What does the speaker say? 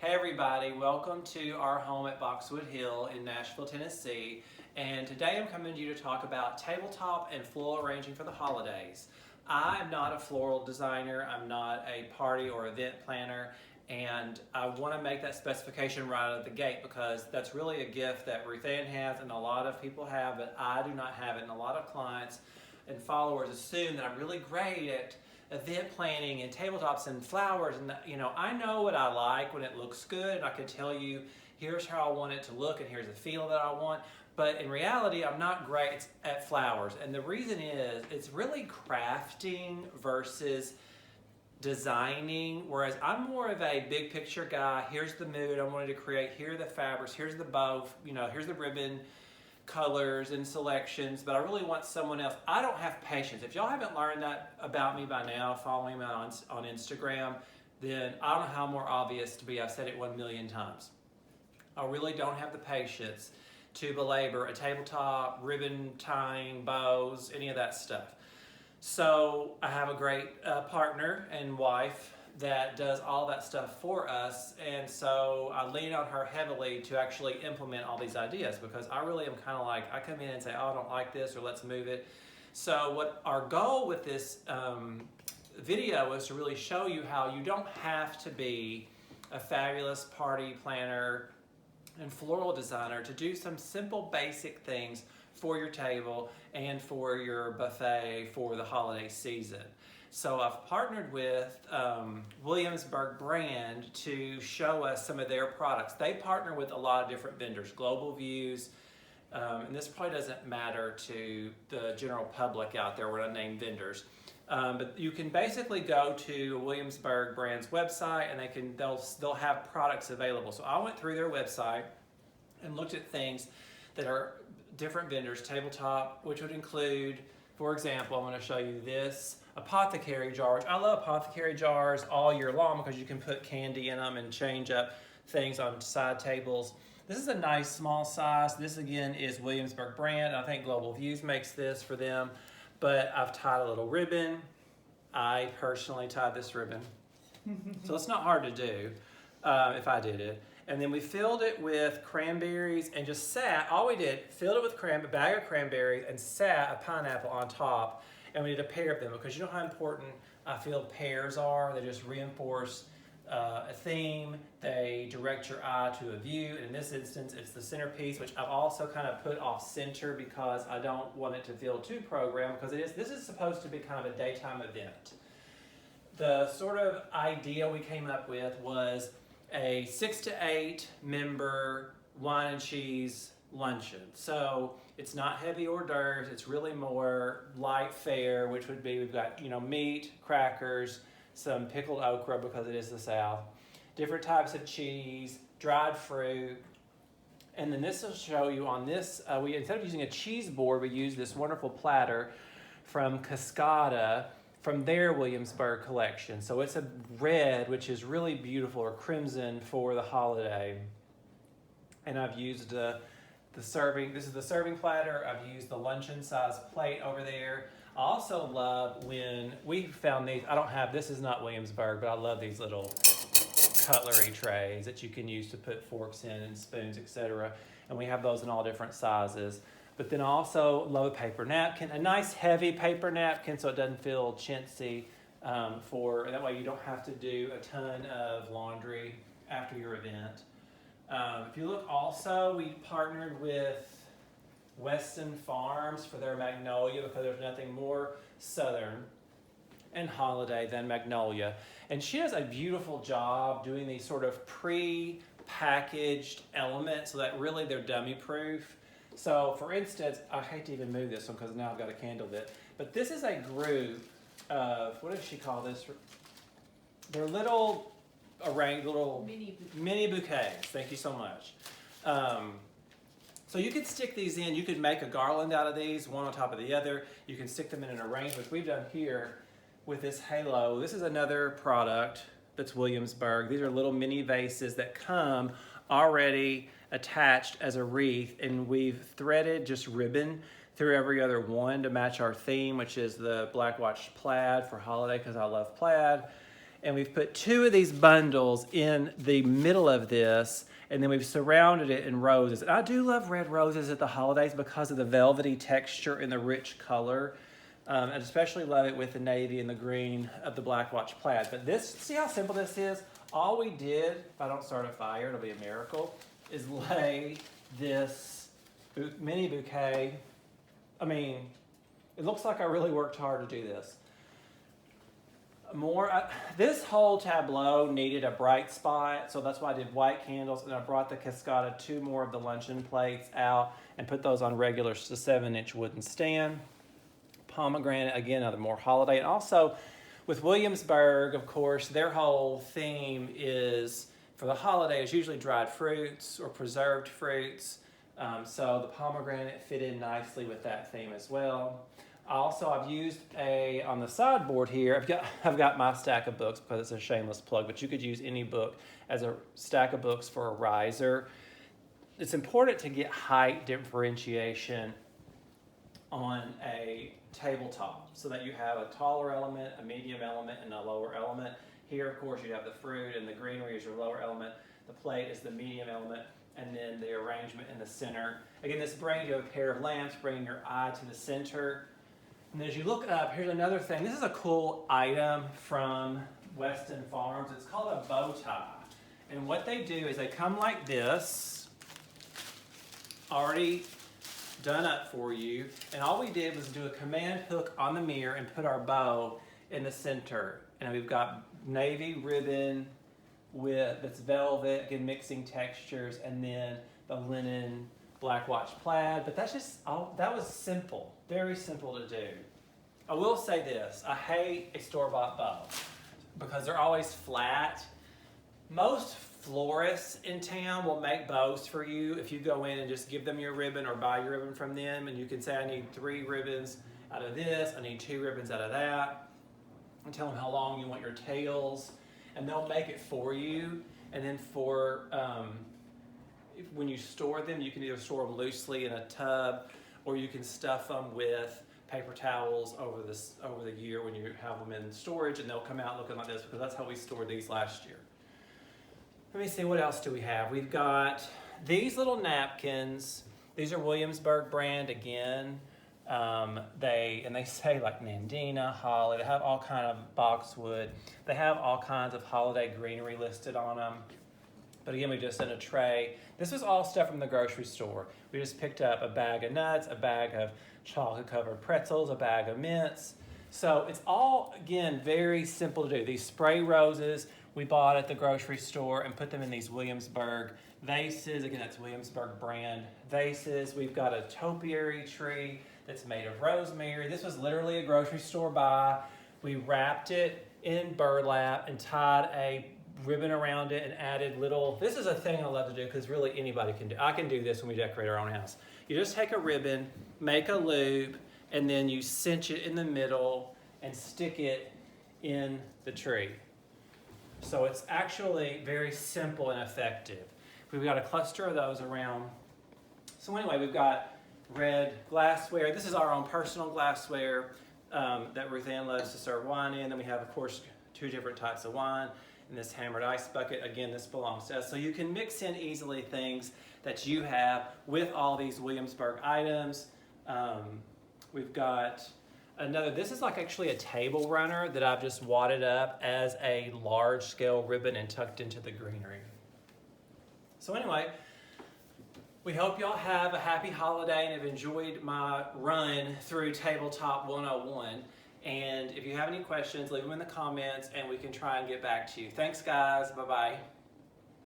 Hey everybody, welcome to our home at Boxwood Hill in Nashville, Tennessee. And today I'm coming to you to talk about tabletop and floral arranging for the holidays. I am not a floral designer, I'm not a party or event planner, and I want to make that specification right out of the gate because that's really a gift that Ruth Ann has and a lot of people have, but I do not have it. And a lot of clients and followers assume that I'm really great at event planning and tabletops and flowers, and I know what I like when it looks good, and I can tell you here's how I want it to look and here's the feel that I want. But in reality, I'm not great at flowers, and the reason is it's really crafting versus designing, whereas I'm more of a big picture guy. Here's the mood I wanted to create, here are the fabrics, here's the bow, here's the ribbon colors and selections, but I really want someone else. I don't have patience. If y'all haven't learned that about me by now, following me on Instagram, then I don't know how more obvious to be. I've said it 1,000,000 times. I really don't have the patience to belabor a tabletop, ribbon tying, bows, any of that stuff. So I have a great partner and wife that does all that stuff for us, and so I lean on her heavily to actually implement all these ideas, because I really am kind of like, I come in and say, oh, I don't like this, or let's move it. So what our goal with this video is to really show you how you don't have to be a fabulous party planner and floral designer to do some simple basic things for your table and for your buffet for the holiday season. So I've partnered with Williamsburg brand to show us some of their products. They partner with a lot of different vendors, global views, and this probably doesn't matter to the general public out there, we're not named vendors. But you can basically go to Williamsburg brand's website and they'll have products available. So I went through their website and looked at things that are different vendors, tabletop, which would include, for example, I'm going to show you this Apothecary Jars. I love Apothecary Jars all year long because you can put candy in them and change up things on side tables. This is a nice small size. This again is Williamsburg brand. I think Global Views makes this for them, but I've tied a little ribbon. I personally tied this ribbon. So it's not hard to do if I did it. And then we filled it with cranberries and just sat, all we did, filled it with a bag of cranberries and sat a pineapple on top. And we did a pair of them because you know how important I feel pairs are. They just reinforce a theme. They direct your eye to a view. And in this instance, it's the centerpiece, which I've also kind of put off center because I don't want it to feel too programmed, because this is supposed to be kind of a daytime event. The sort of idea we came up with was a 6 to 8 member wine and cheese luncheon. So it's not heavy hors d'oeuvres, it's really more light fare, which would be, we've got meat, crackers, some pickled okra because it is the South, different types of cheese, dried fruit, and then this will show you on this, we instead of using a cheese board, we use this wonderful platter from Cascada, from their Williamsburg collection. So it's a red, which is really beautiful, or crimson for the holiday. And I've used this is the serving platter. I've used the luncheon size plate over there. I also love when we found these, this is not Williamsburg, but I love these little cutlery trays that you can use to put forks in and spoons, etc. And we have those in all different sizes. But then I also love a paper napkin, a nice heavy paper napkin so it doesn't feel chintzy, that way you don't have to do a ton of laundry after your event. If you look also, we partnered with Weston Farms for their Magnolia because there's nothing more southern and holiday than Magnolia. And she does a beautiful job doing these sort of pre-packaged elements so that really they're dummy proof. So for instance, I hate to even move this one because now I've got a candle lit, but this is a group of, what does she call this? They're little mini bouquets. Thank you so much. So you could stick these in, you could make a garland out of these, one on top of the other. You can stick them in an arrangement, which we've done here with this halo. This is another product that's Williamsburg. These are little mini vases that come already attached as a wreath, and we've threaded just ribbon through every other one to match our theme, which is the black watch plaid for holiday because I love plaid. and we've put 2 of these bundles in the middle of this, and then we've surrounded it in roses. And I do love red roses at the holidays because of the velvety texture and the rich color. And especially love it with the navy and the green of the Black Watch plaid. But this, see how simple this is? All we did, if I don't start a fire, it'll be a miracle, is lay this mini bouquet. I mean, it looks like I really worked hard to do this. This whole tableau needed a bright spot, so that's why I did white candles, and I brought the Cascada 2 more of the luncheon plates out and put those on regular 7-inch wooden stand. Pomegranate, again, another more holiday. And also with Williamsburg, of course, their whole theme is for the holidays usually dried fruits or preserved fruits. So the pomegranate fit in nicely with that theme as well. Also, I've used on the sideboard here, I've got my stack of books because it's a shameless plug, but you could use any book as a stack of books for a riser. It's important to get height differentiation on a tabletop so that you have a taller element, a medium element, and a lower element. Here, of course, you have the fruit and the greenery is your lower element. The plate is the medium element, and then the arrangement in the center. Again, this brings you a pair of lamps, bringing your eye to the center. And as you look up, here's another thing. This is a cool item from Weston Farms. It's called a bow tie. And what they do is they come like this, already done up for you, and all we did was do a command hook on the mirror and put our bow in the center. And we've got navy ribbon with that's velvet, again mixing textures, and then the linen Black Watch plaid. But that's just all. That was simple, very simple to do. I will say this: I hate a store-bought bow because they're always flat. Most florists in town will make bows for you if you go in and just give them your ribbon or buy your ribbon from them, and you can say, I need 3 ribbons out of this, I need 2 ribbons out of that, and tell them how long you want your tails, and they'll make it for you. And then for when you store them, you can either store them loosely in a tub, or you can stuff them with paper towels over the year when you have them in storage, and they'll come out looking like this, because that's how we stored these last year. Let me see, what else do we have? We've got these little napkins. These are Williamsburg brand again. They say like Nandina, holly. They have all kind of boxwood. They have all kinds of holiday greenery listed on them. But again, we just done a tray. This was all stuff from the grocery store. We just picked up a bag of nuts, a bag of chocolate-covered pretzels, a bag of mints. So it's all, again, very simple to do. These spray roses we bought at the grocery store and put them in these Williamsburg vases. Again, that's Williamsburg brand vases. We've got a topiary tree that's made of rosemary. This was literally a grocery store buy. We wrapped it in burlap and tied a ribbon around it and added little, this is a thing I love to do because really anybody can do. I can do this when we decorate our own house. You just take a ribbon, make a loop, and then you cinch it in the middle and stick it in the tree. So it's actually very simple and effective. We've got a cluster of those around. So anyway, we've got red glassware. This is our own personal glassware that Ruth Ann loves to serve wine in. Then we have, of course, 2 different types of wine. And this hammered ice bucket, again, this belongs to us. So you can mix in easily things that you have with all these Williamsburg items. We've got another, this is like actually a table runner that I've just wadded up as a large scale ribbon and tucked into the greenery. So anyway, we hope y'all have a happy holiday and have enjoyed my run through Tabletop 101. And if you have any questions, leave them in the comments and we can try and get back to you. Thanks, guys. Bye-bye.